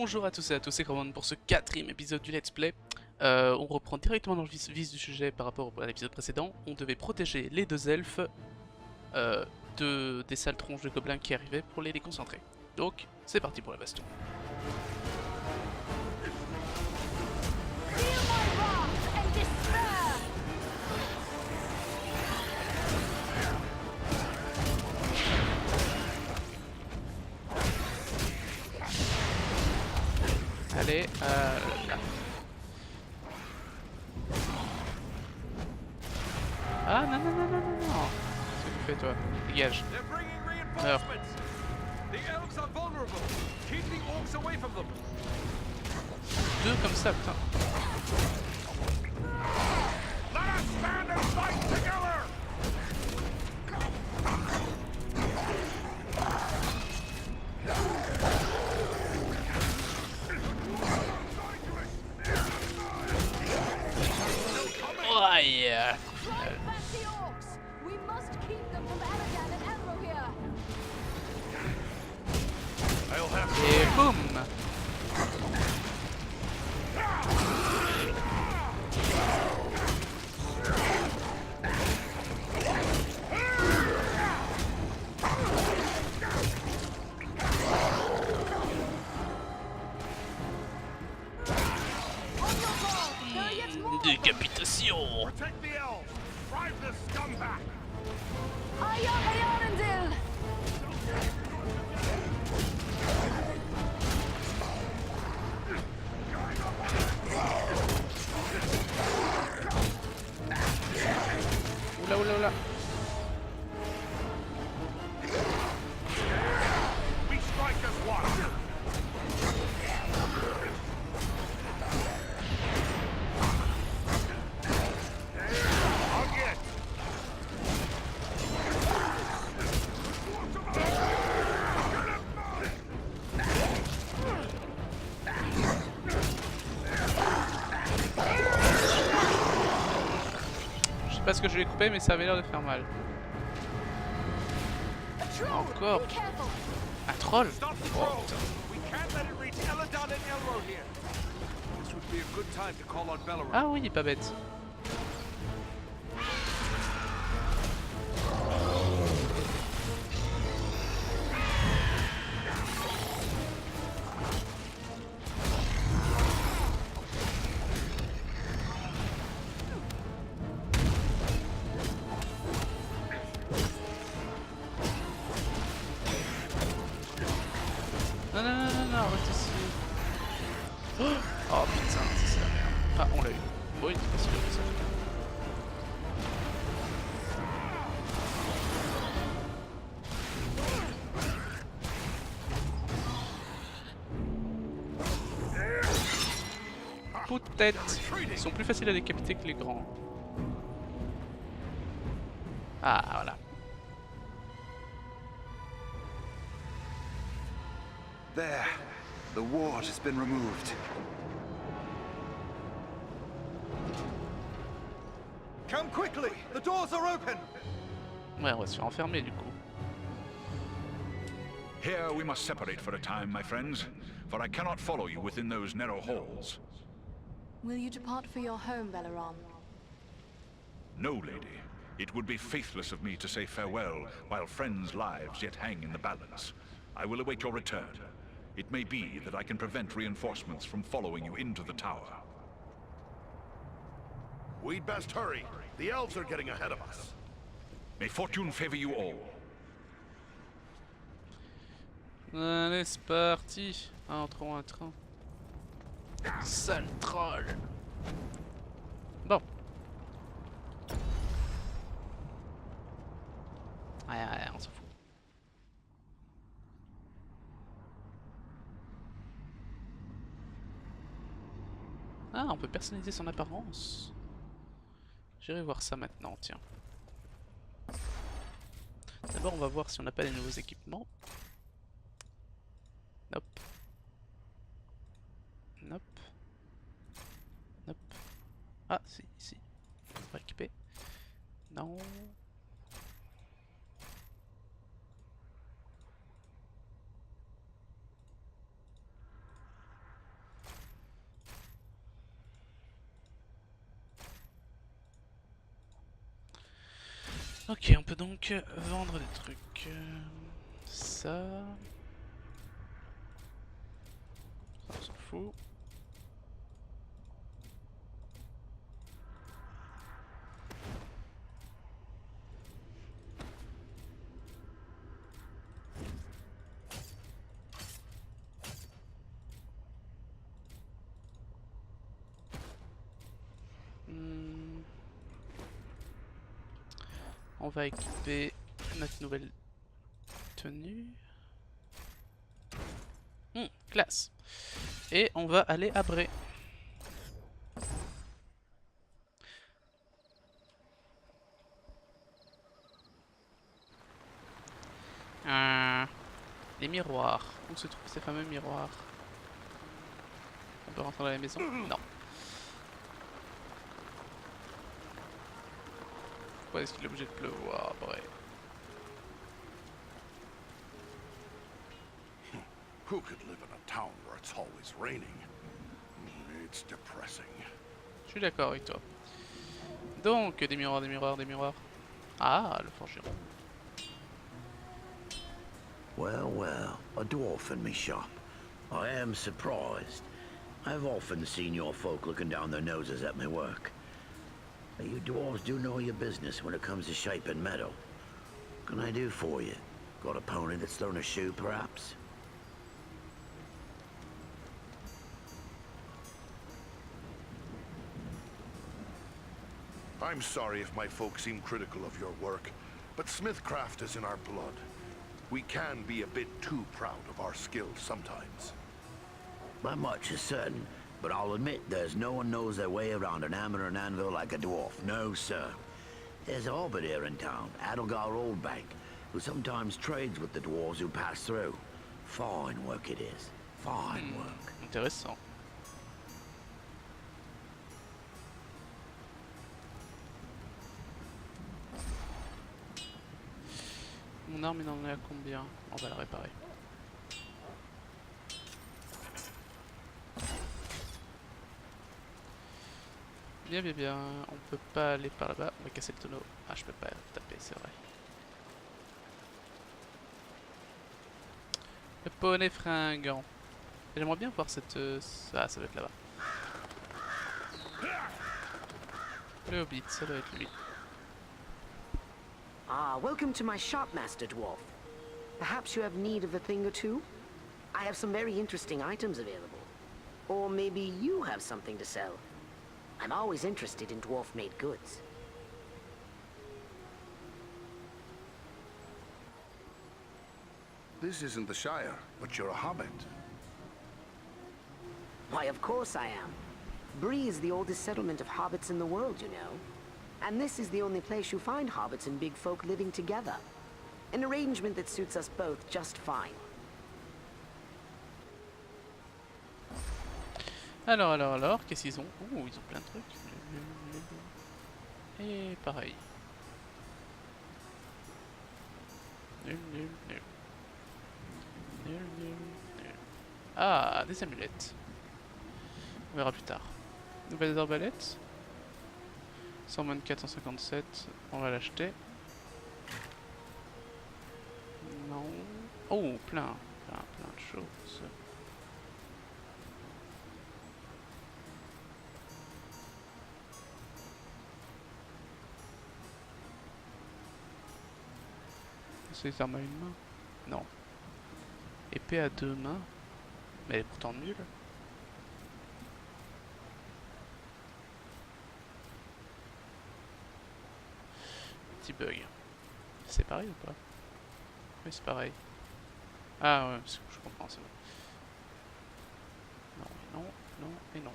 Bonjour à tous et à tous, c'est KrooMorn pour ce 4ème épisode du Let's Play. On reprend directement dans le vif du sujet par rapport à l'épisode précédent. On devait protéger les deux elfes des sales tronches de gobelins qui arrivaient pour les déconcentrer. Donc, c'est parti pour la baston. Allez, là. Ah non, non, non, non, non, non. Qu'est-ce que tu fais, toi? Dégage. Meurs. Deux comme ça, putain. Oh yeah. Et boum. Décapitation. Oula oula oula. Je sais pas ce que je vais couper, mais ça avait l'air de faire mal. Encore un troll. Oh, ah oui, il est pas bête. Non, non, non, non, non, reste ici. Oh putain, c'est la merde. Ah, on l'a eu. Bon, il était pas si bien que ça. Peut-être. Ils sont plus faciles à décapiter que les grands. Ah, voilà. There, the ward has been removed. Come quickly, the doors are open. Ouais, on va se faire enfermer du coup. Here we must separate for a time, my friends, for I cannot follow you within those narrow halls. Will you depart for your home, Belleron? No, lady. It would be faithless of me to say farewell while friends' lives yet hang in the balance. I will await your return. It may be that I can prevent reinforcements from following you into the tower. We'd best hurry. The elves are getting ahead of us. May fortune favor you all. Allez, c'est parti. Entrons un train. Sale troll. Bon. Ouais, on s'en fout. Ah, on peut personnaliser son apparence. J'irai voir ça maintenant, tiens. D'abord, on va voir si on n'a pas les nouveaux équipements. Nope. Nope. Nope. Ah, si, ici. On va équiper. Non. Ok, on peut donc vendre des trucs. Ça... Ça, on s'en fout. On va équiper notre nouvelle tenue. Classe. Et on va aller à Bree. Les miroirs. Où se trouvent ces fameux miroirs? On peut rentrer dans la maison? Non. Pourquoi est-ce qu'il est obligé de pleuvoir, Bree? Who could live in a town where it's always raining? It's depressing. Je suis d'accord avec toi. Donc, des miroirs, des miroirs, des miroirs. Ah, le forgeron. Well, well, a dwarf in me shop. I am surprised. I've often seen your folk looking down their noses at my work. You dwarves do know your business when it comes to shaping metal. What can I do for you? Got a pony that's learned a shoe, perhaps? I'm sorry if my folk seem critical of your work, but smithcraft is in our blood. We can be a bit too proud of our skills sometimes. Not much is certain, but I'll admit there's no one knows their way around an hammer and anvil like a dwarf. No, sir. There's a hobbit here in town, Adelgar Oldbank, who sometimes trades with the dwarves who pass through. Fine work it is. Fine work. Intéressant. Mon arme, il en est à combien? On va la réparer. Bien, bien, bien. On peut pas aller par là-bas. On va casser le tonneau. Ah, je peux pas taper, c'est vrai. Le poney fringant. J'aimerais bien voir cette... Ah, ça doit être là-bas. Le hobbit, ça doit être lui. Ah, welcome to my shop, Master Dwarf. Perhaps you have need of a thing or two? I have some very interesting items available. Or maybe you have something to sell. I'm always interested in dwarf-made goods. This isn't the Shire, but you're a hobbit. Why, of course I am. Bree is the oldest settlement of hobbits in the world, you know. And this is the only place you find hobbits and big folk living together. An arrangement that suits us both just fine. Alors, qu'est-ce qu'ils ont? Oh, ils ont plein de trucs. Et pareil. Nul. Ah, des amulettes. On verra plus tard. Nouvelles arbalètes. 124, 157. On va l'acheter. Non. Oh, plein de choses. C'est des armes à une main? Non. Épée à deux mains? Mais elle est pourtant nulle. Petit bug. C'est pareil ou pas? Oui, c'est pareil. Ah ouais, je comprends, c'est bon. Non et non.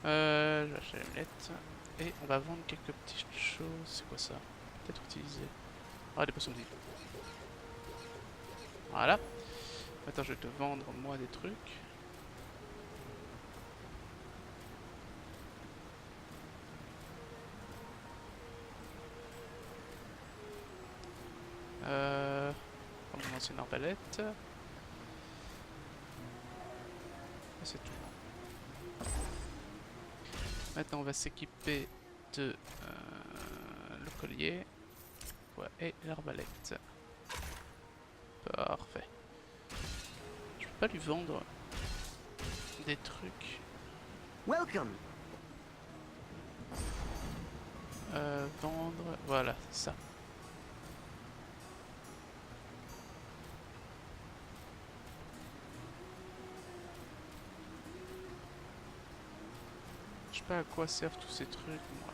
Je vais acheter l'amulette. Et on va vendre quelques petites choses. C'est quoi ça? Peut-être utiliser. Ah, des potions de vie. Voilà. Attends, je vais te vendre moi des trucs. On va lancer une arbalète. C'est tout. Maintenant on va s'équiper de le collier. quoi? Et l'arbalète. Parfait. Je peux pas lui vendre des trucs. Welcome. Vendre... Voilà, c'est ça. Je sais pas à quoi servent tous ces trucs, moi.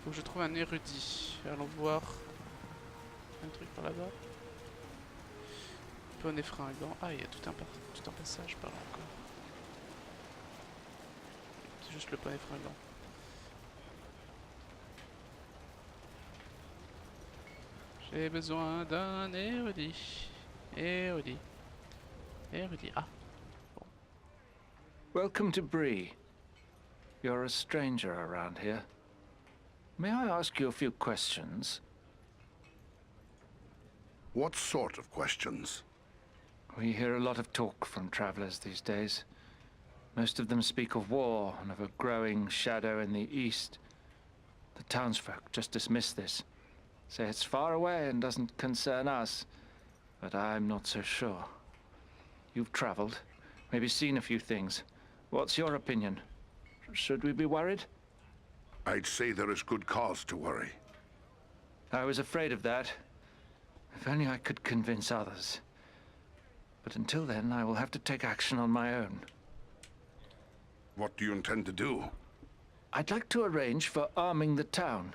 Faut que je trouve un érudit. Allons voir. Un truc par là-bas. Poney fringant. Ah, il y a tout un passage par là encore. C'est juste le poney fringant. J'ai besoin d'un érudit. Érudit. Érudit. Ah. Welcome to Bree. You're a stranger around here. May I ask you a few questions? What sort of questions? We hear a lot of talk from travelers these days. Most of them speak of war and of a growing shadow in the east. The townsfolk just dismiss this. Say it's far away and doesn't concern us. But I'm not so sure. You've traveled, maybe seen a few things. What's your opinion? Should we be worried? I'd say there is good cause to worry. I was afraid of that. If only I could convince others. But until then, I will have to take action on my own. What do you intend to do? I'd like to arrange for arming the town.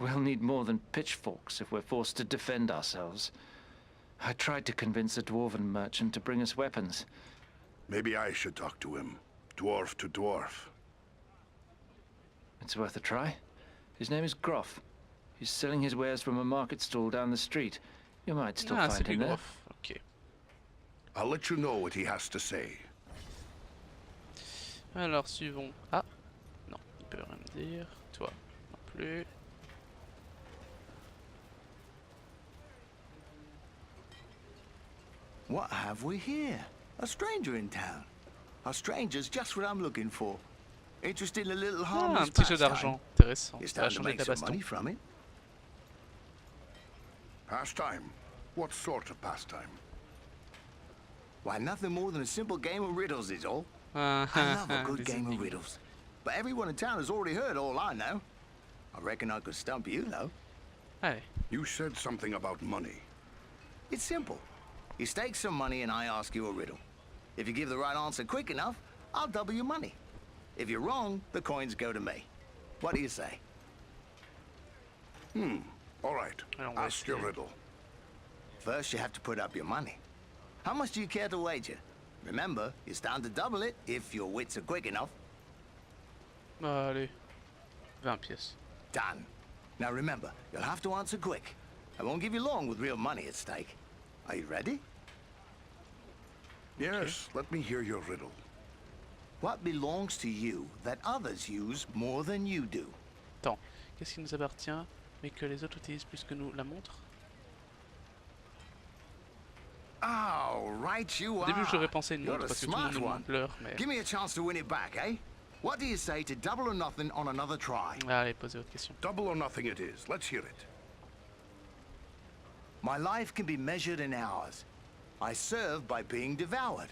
We'll need more than pitchforks if we're forced to defend ourselves. I tried to convince a dwarven merchant to bring us weapons. Maybe I should talk to him. Dwarf to dwarf. It's worth a try. His name is Groff. He's selling his wares from a market stall down the street. You might still Ah, find c'est him lui there. Groff. Ok. I'll let you know what he has to say. Alors, suivons. Ah. Non, il peut rien me dire. Toi, non plus. What have we here? A stranger in town. A stranger's just what I'm looking for. Interested in a little Ah, harmless un petit jeu pastime. d'argent. Intéressant. It's Ça va time to changer make de la some baston. money from it. Pastime? What sort of pastime? Why, nothing more than a simple game of riddles is all. Ah, I love a ah, good des game of énigmes. riddles. But everyone in town has already heard all I know. I reckon I could stump you, though. Allez. You said something about money. It's simple. You stake some money and I ask you a riddle. If you give the right answer quick enough, I'll double your money. If you're wrong, the coins go to me. What do you say? All right. Alors, on va Ask your essayer. riddle. First, you have to put up your money. How much do you care to wager? Remember, you stand to double it if your wits are quick enough. Allez. 20 pièces. Done. Now remember, you'll have to answer quick. I won't give you long with real money at stake. Are you ready? Yes, let me hear your riddle. What belongs to you that others use more than you do? Attends. Qu'est-ce qui nous appartient, mais que les autres utilisent plus que nous? La montre? Oh, right you Au are. début, j'aurais pensé une You're montre a parce que tout le monde smart nous one. montre l'heure, mais... Give me a chance to win it back, eh? What do you say to double or nothing on another try? Allez, posez votre question. Double or nothing it is. Let's hear it. My life can be measured in hours. I serve by being devoured.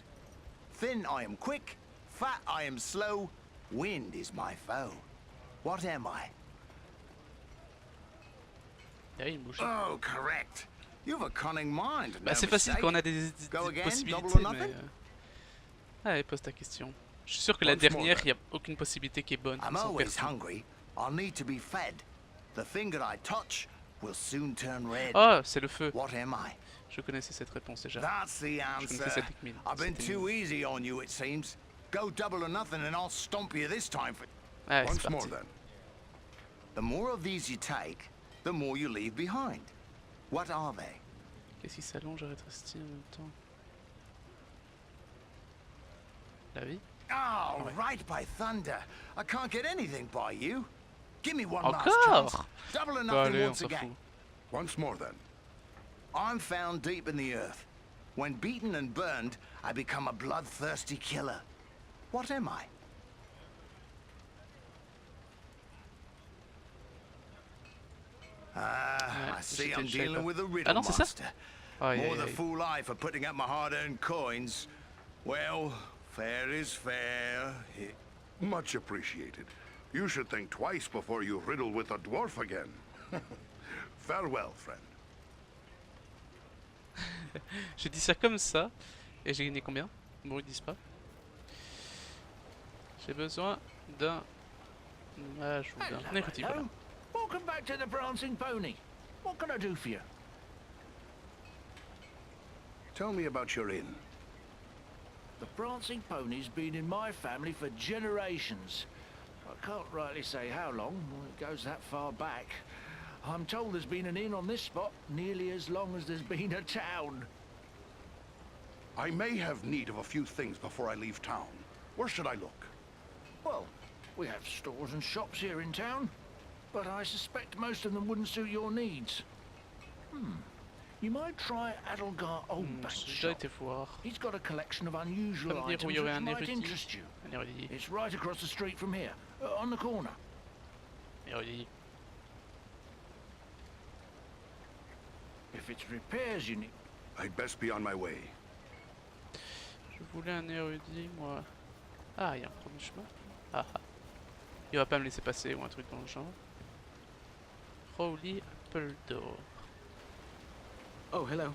Thin I am quick, fat I am slow, wind is my foe. What am I? Ah, il bouge. Oh, correct. You have a cunning mind. Bah, no c'est facile mistake. quand on a des Go again, possibilités, double or mais... nothing? Allez, pose ta question. Je suis sûr que la Once more, dernière, then. il n'y a aucune possibilité qui est bonne. I'm Ils sont always perçus. hungry. I'll need to be fed. The thing that I touch will soon turn red. Oh, c'est le feu. What am I? Je connaissais cette réponse déjà. That's the Je connaissais answer. cette technique. I've been C'était too une- easy on you, it seems. Go double or nothing and I'll stomp you this time for... Allez, c'est Once more parti. then. The more of these you take, the more you leave behind. What are they? Qu'est-ce qui s'allonge et rétrécit en même temps? La vie? Oh, Ouais. right by thunder. I can't get anything by you. Give me one last Encore? chance. Double or Bah, nothing allez, on once s'en again. fout. Once more then. I'm found deep in the earth. When beaten and burned, I become a bloodthirsty killer. What am I? Ah, I see I'm je savais dealing pas. with a Ah riddle non, c'est ça? master. Aïe, More aïe, the aïe. fool I for putting up my hard-earned coins. Well, fair is fair. Much appreciated. You should think twice before you riddle with a dwarf again. Farewell, friend. J'ai dit ça comme ça, et j'ai gagné combien? Bon, ils disent pas. J'ai besoin d'un ajout d'un érudit, voilà. Welcome back to the Prancing Pony. What can I do for you? Tell me about your inn. The Prancing Pony's been in my family for generations. I can't rightly say how long, it goes that far back. I'm told there's been an inn on this spot nearly as long as there's been a town. I may have need of a few things before I leave town. Where should I look? Well, we have stores and shops here in town, but I suspect most of them wouldn't suit your needs. You might try Adelgar Oldbank's J'ai déjà shop. été voir. He's got a collection of unusual Ça veut dire items où il y aurait which un might érudit. interest you. Un érudit. It's right across the street from here, on the corner. Érudit. If it's repairs you need... I'd best be on my way. Je voulais un érudit, moi. Ah, il y a un premier chemin. Ah ah. Il va pas me laisser passer ou un truc dans le genre. Crowley Apple d'or. Oh, hello.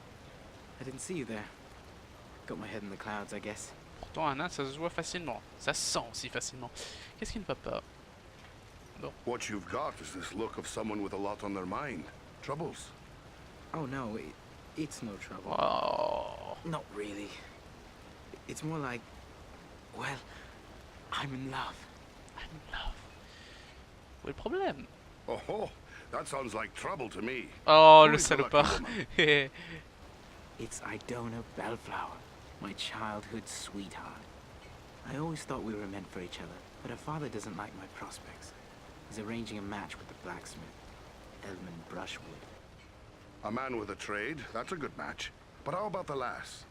I didn't see you there. Got my head in the clouds, I guess. Pourtant, un nain, ça se voit facilement. Ça se sent aussi facilement. Qu'est-ce qui ne va pas? What you've got is this look of someone with a lot on their mind. Troubles? Oh, no, it's no trouble. Oh. Not really. It's more like, well, I'm in love. I'm in love. Où est le problème? Oh, that sounds like trouble to me. Oh, Who le is the lucky salopard. woman? It's Idona Bellflower, my childhood sweetheart. I always thought we were meant for each other, but her father doesn't like my prospects. He's arranging a match with the blacksmith, Edmund Brushwood. A man with a trade, that's a good match. But how about the lass?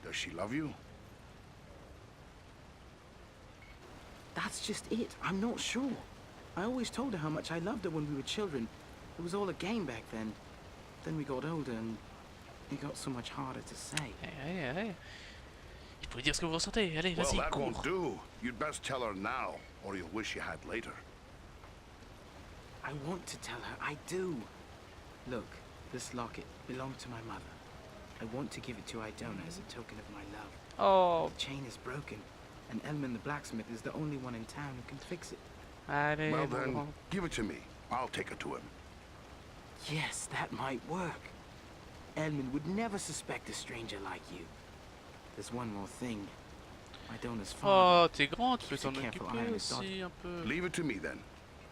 Does she love you? That's just it. I'm not sure. I always told her how much I loved her when we were children. It was all a game back then. Then we got older and it got so much harder to say. Allez. Il faut lui dire ce que vous ressentez. Allez, Well, vas-y, that won't cours. do. You'd best tell her now, or you'll wish you had later. I want to tell her. I do. Look, this locket belonged to my mother. I want to give it to Idona as a token of my love. Oh, The chain is broken, and Elman the blacksmith is the only one in town who can fix it. allez, Well mon then, grand. give it to me. I'll take it to him. Yes, that might work. Elman would never suspect a stranger like you. There's one more thing. Idona's father. Oh, t'es grand, tu peux Keeps a t'en careful occuper eye on his aussi un peu. Leave it to me then.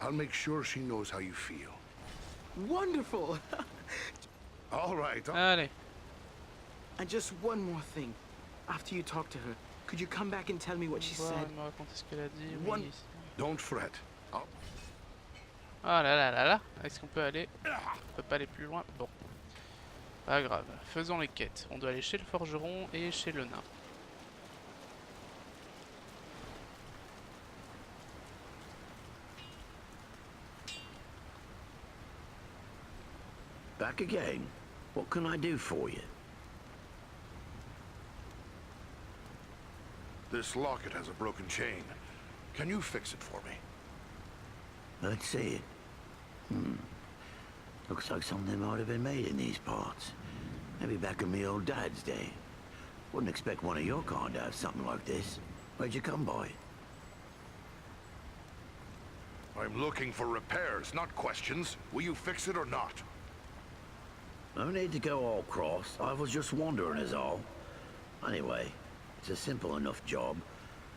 I'll make sure she knows how you feel. Wonderful! All right. Allez. And just one more thing. After you talk to her, could you come back and tell me what she On va said? me raconter ce qu'elle a dit. One- Oui. Don't fret. Ah là là là là. Est-ce qu'on peut aller? On peut pas aller plus loin. Bon. Pas grave. Faisons les quêtes. On doit aller chez le forgeron et chez le nain. Back again? What can I do for you? This locket has a broken chain. Can you fix it for me? Let's see it. Looks like something might have been made in these parts. Maybe back in me old dad's day. Wouldn't expect one of your kind to have something like this. Where'd you come by it? I'm looking for repairs, not questions. Will you fix it or not? No need to go all cross. I was just wondering is all. Anyway, it's a simple enough job.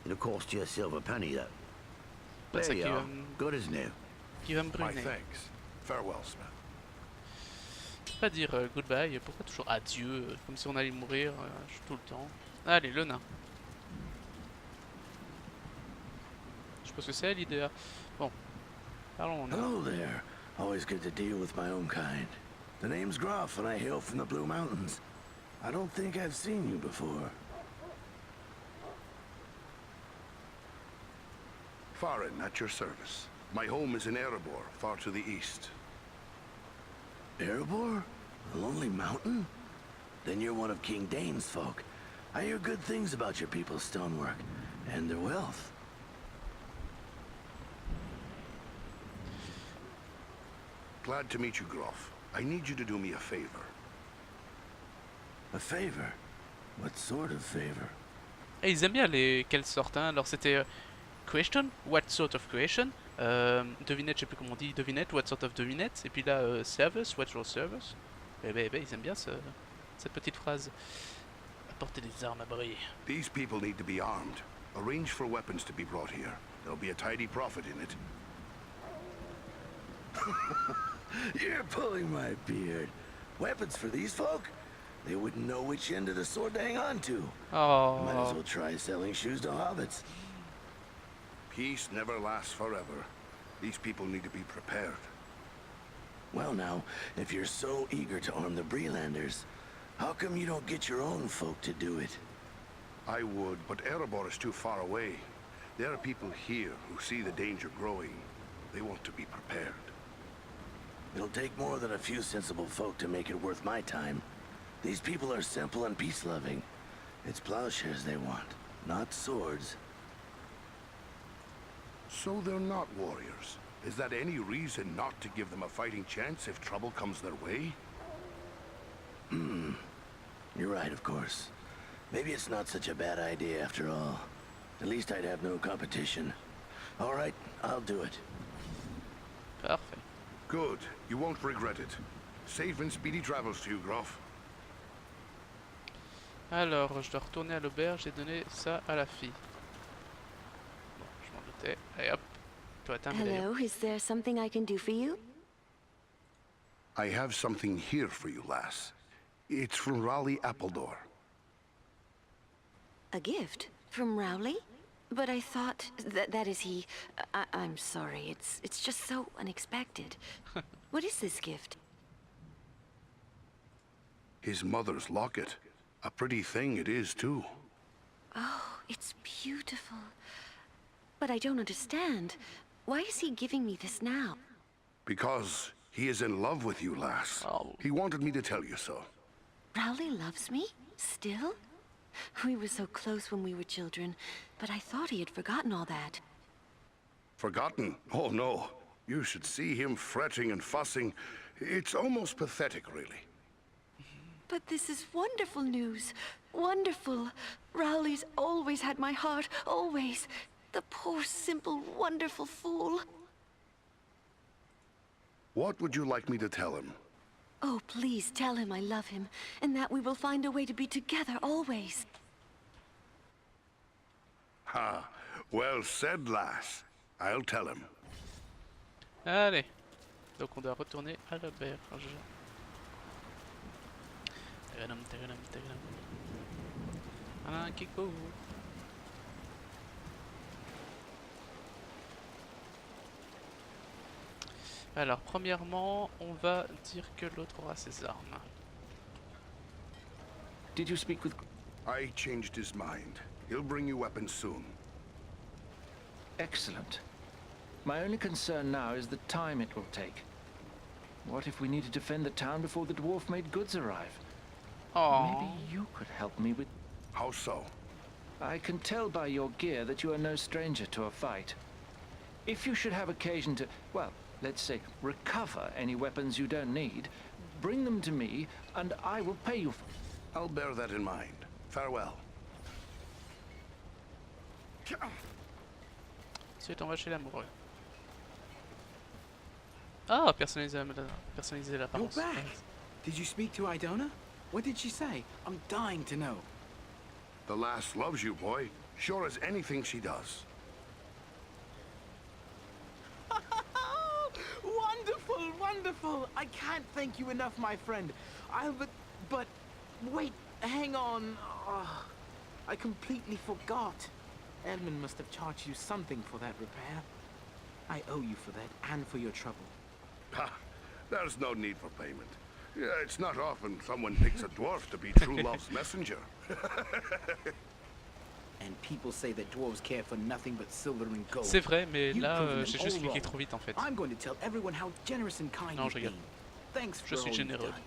It'll cost you a silver penny, that. That's There like you are. Good as new. Qui va me My brûler. thanks. Farewell, Smith. Pas dire goodbye. Pourquoi toujours adieu? Comme si on allait mourir tout le temps. Allez, le nain. Je pense que c'est l'idée. Bon. Parlons au nain. Hello there. Always good to deal with my own kind. The name's Groff and I hail from the Blue Mountains. I don't think I've seen you before. Farin, at your service. My home is in Erebor, far to the east. Erebor? A lonely mountain? Then you're one of King Dane's folk. I hear good things about your people's stonework and their wealth. Glad to meet you, Groff. I need you to do me a favor. A favor? What sort of favor? Et ils aiment bien les quelle sorte, hein. Alors c'était question, what sort of question, devinette, je sais plus comment on dit, devinette, what sort of devinette, et puis là service, what your service. Eh ben, ils aiment bien cette petite phrase. Apporter des armes à Bree. These people need to be armed. Arrange for weapons to be brought here. There'll be a tidy profit in it. You're pulling my beard. Weapons for these folk? They wouldn't know which end of the sword to hang on to. Oh. Might as well try selling shoes to hobbits. Peace never lasts forever. These people need to be prepared. Well now, if you're so eager to arm the Breelanders, how come you don't get your own folk to do it? I would, but Erebor is too far away. There are people here who see the danger growing. They want to be prepared. It'll take more than a few sensible folk to make it worth my time. These people are simple and peace-loving. It's plowshares they want, not swords. So they're not warriors. Is that any reason not to give them a fighting chance if trouble comes their way? You're right, of course. Maybe it's not such a bad idea after all. At least I'd have no competition. All right, I'll do it. Parfait. Good. You won't regret it. Safe and speedy travels to you, Groff. Alors, je dois retourner à l'auberge et donner ça à la fille. Bon, je m'en doutais. Allez hop. Toi, Hello, is there something I can do for you? I have something here for you, lass. It's from Raleigh Appledore. A gift? From Rowley? But I thought that is he... I'm sorry, it's just so unexpected. What is this gift? His mother's locket. A pretty thing it is, too. Oh, it's beautiful. But I don't understand. Why is he giving me this now? Because he is in love with you, lass. Oh. He wanted me to tell you so. Rowley loves me? Still? We were so close when we were children, but I thought he had forgotten all that. Forgotten? Oh, no. You should see him fretting and fussing. It's almost pathetic, really. But this is wonderful news. Wonderful. Rowley's always had my heart, always. The poor, simple, wonderful fool. What would you like me to tell him? Oh, please tell him I love him, and that we will find a way to be together always. Ha! Well said, lass. I'll tell him. Allez. Donc on doit retourner à l'auberge. Un Kiko. Alors, premièrement, on va dire que l'autre aura ses armes. Did you speak with... I changed his mind. He'll bring you weapons soon. Excellent. My only concern now is the time it will take. What if we need to defend the town before the dwarf-made goods arrive? Oh. Maybe you could help me with... How so? I can tell by your gear that you are no stranger to a fight. If you should have occasion to, well, let's say, recover any weapons you don't need, bring them to me, and I will pay you for... I'll bear that in mind. Farewell. Ensuite, on va chez l'amoureux. Ah, personnaliser l'apparence. You're back. Did you speak to Idona? What did she say? I'm dying to know. The lass loves you, boy. Sure as anything she does. Wonderful, wonderful. I can't thank you enough, my friend. But wait, hang on. Oh, I completely forgot. Edmund must have charged you something for that repair. I owe you for that and for your trouble. Ha! There's no need for payment. Yeah, it's not often someone picks a dwarf to be true love's messenger. And people say that dwarves care for nothing but silver and gold. C'est vrai, mais You've là, proven them j'ai juste all cliqué wrong. trop vite en fait. I'm going to tell everyone how generous and kind Non, you've je regarde. been. Thanks Je for suis all you've généreux. done.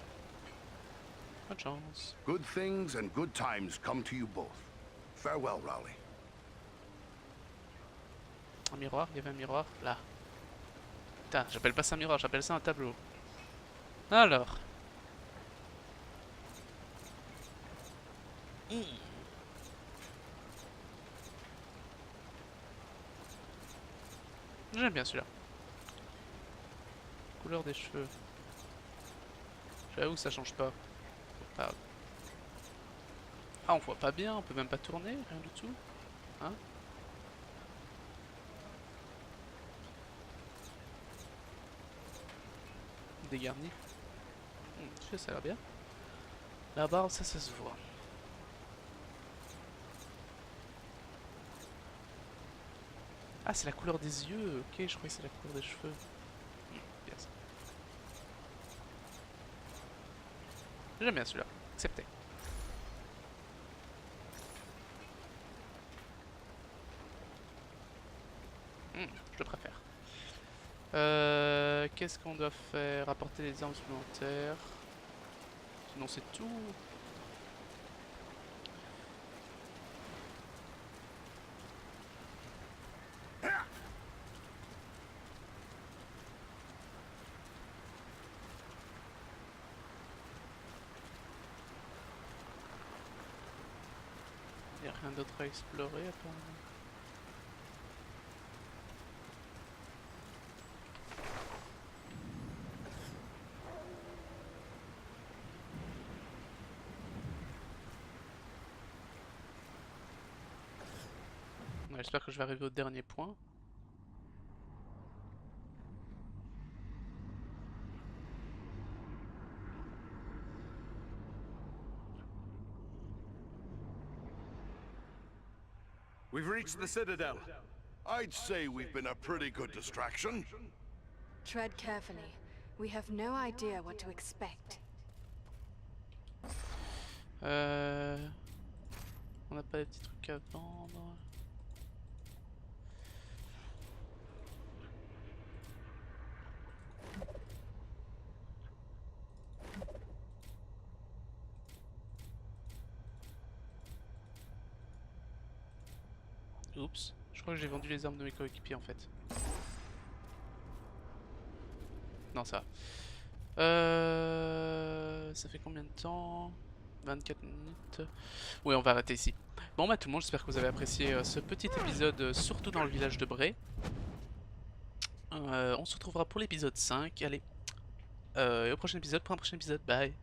Bonne chance. Good things and good times come to you both. Farewell, Rowley. Un miroir, il y avait un miroir là. Putain, j'appelle pas ça un miroir, j'appelle ça un tableau. Alors. J'aime bien celui-là. Couleur des cheveux. J'avoue que ça change pas. Ah. Ah, on voit pas bien, on peut même pas tourner, rien du tout. Hein? Dégarni. Ça a l'air bien. La barbe, ça se voit. Ah, c'est la couleur des yeux. Ok, je croyais que c'est la couleur des cheveux. Bien ça. J'aime bien celui-là. Accepté. Je le préfère. Qu'est-ce qu'on doit faire? Apporter les armes supplémentaires. Sinon c'est tout. Il n'y a rien d'autre à explorer apparemment. J'espère que je vais arriver au dernier point. We've reached the Citadel. I'd say we've been a pretty good distraction. Tread carefully. We have no idea what to expect. On n'a pas des petits trucs à vendre. Oups, je crois que j'ai vendu les armes de mes coéquipiers en fait. Non, ça. Ça fait combien de temps? 24 minutes. Oui, on va arrêter ici. Bon bah tout le monde, j'espère que vous avez apprécié ce petit épisode, surtout dans le village de Bree. On se retrouvera pour l'épisode 5. Allez, au prochain épisode, pour un prochain épisode. Bye.